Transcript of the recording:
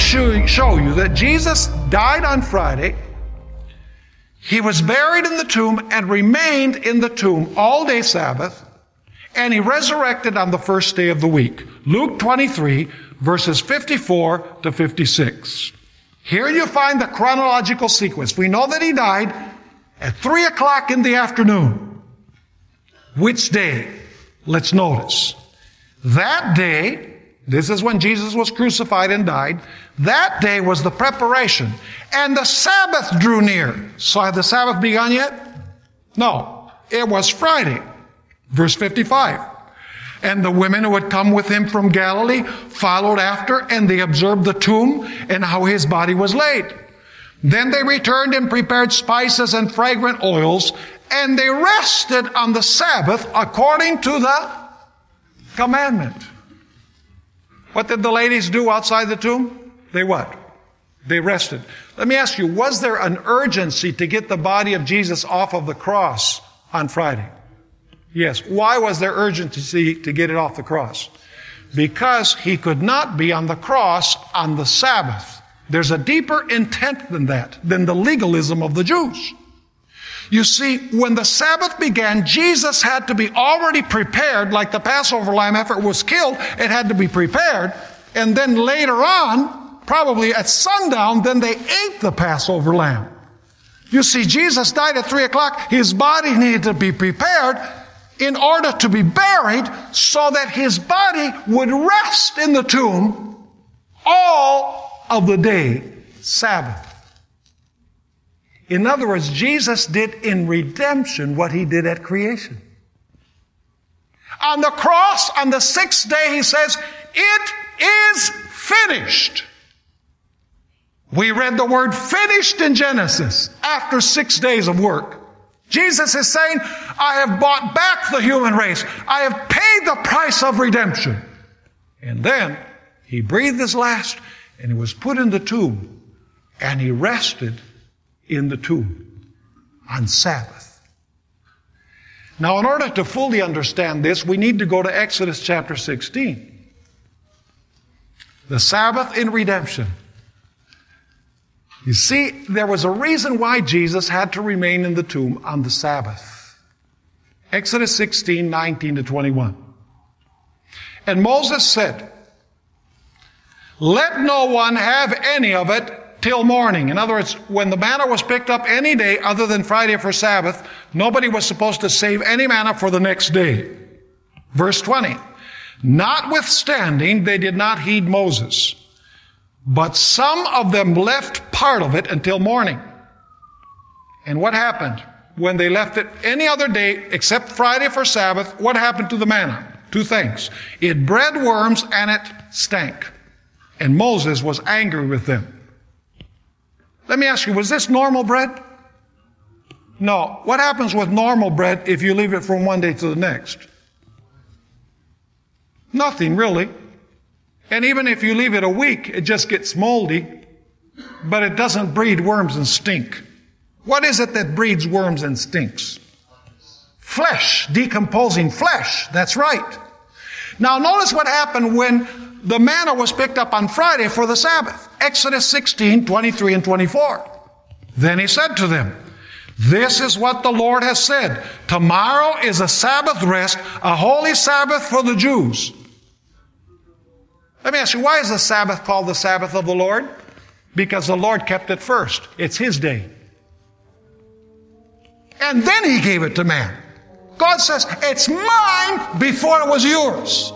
show you that Jesus died on Friday. He was buried in the tomb and remained in the tomb all day Sabbath. And he resurrected on the first day of the week. Luke 23, verses 54 to 56. Here you find the chronological sequence. We know that he died at 3 o'clock in the afternoon. Which day? Let's notice. That day, this is when Jesus was crucified and died. That day was the preparation. And the Sabbath drew near. So had the Sabbath begun yet? No. It was Friday. Verse 55. And the women who had come with him from Galilee followed after, and they observed the tomb and how his body was laid. Then they returned and prepared spices and fragrant oils, and they rested on the Sabbath according to the commandment. What did the ladies do outside the tomb? They what? They rested. Let me ask you, was there an urgency to get the body of Jesus off of the cross on Friday? Yes. Why was there urgency to get it off the cross? Because he could not be on the cross on the Sabbath. There's a deeper intent than that, than the legalism of the Jews. You see, when the Sabbath began, Jesus had to be already prepared, like the Passover lamb after it was killed, it had to be prepared. And then later on, probably at sundown, then they ate the Passover lamb. You see, Jesus died at 3 o'clock. His body needed to be prepared in order to be buried so that his body would rest in the tomb all of the day, Sabbath. In other words, Jesus did in redemption what he did at creation. On the cross, on the sixth day, he says, "It is finished." We read the word finished in Genesis after 6 days of work. Jesus is saying, I have bought back the human race. I have paid the price of redemption. And then he breathed his last, and he was put in the tomb, and he rested in the tomb on Sabbath. Now, in order to fully understand this, we need to go to Exodus chapter 16. The Sabbath in redemption. You see, there was a reason why Jesus had to remain in the tomb on the Sabbath. Exodus 16, 19 to 21. And Moses said, "Let no one have any of it till morning." In other words, when the manna was picked up any day other than Friday for Sabbath, nobody was supposed to save any manna for the next day. Verse 20. Notwithstanding, they did not heed Moses, but some of them left part of it until morning. And what happened? When they left it any other day except Friday for Sabbath, what happened to the manna? 2 things. It bred worms and it stank. And Moses was angry with them. Let me ask you, was this normal bread? No. What happens with normal bread if you leave it from one day to the next? Nothing, really. And even if you leave it a week, it just gets moldy, but it doesn't breed worms and stink. What is it that breeds worms and stinks? Flesh, decomposing flesh. That's right. Now notice what happened when the manna was picked up on Friday for the Sabbath. Exodus 16, 23 and 24. Then he said to them, "This is what the Lord has said. Tomorrow is a Sabbath rest, a holy Sabbath for the Jews." Let me ask you, why is the Sabbath called the Sabbath of the Lord? Because the Lord kept it first. It's His day. And then He gave it to man. God says, it's mine before it was yours.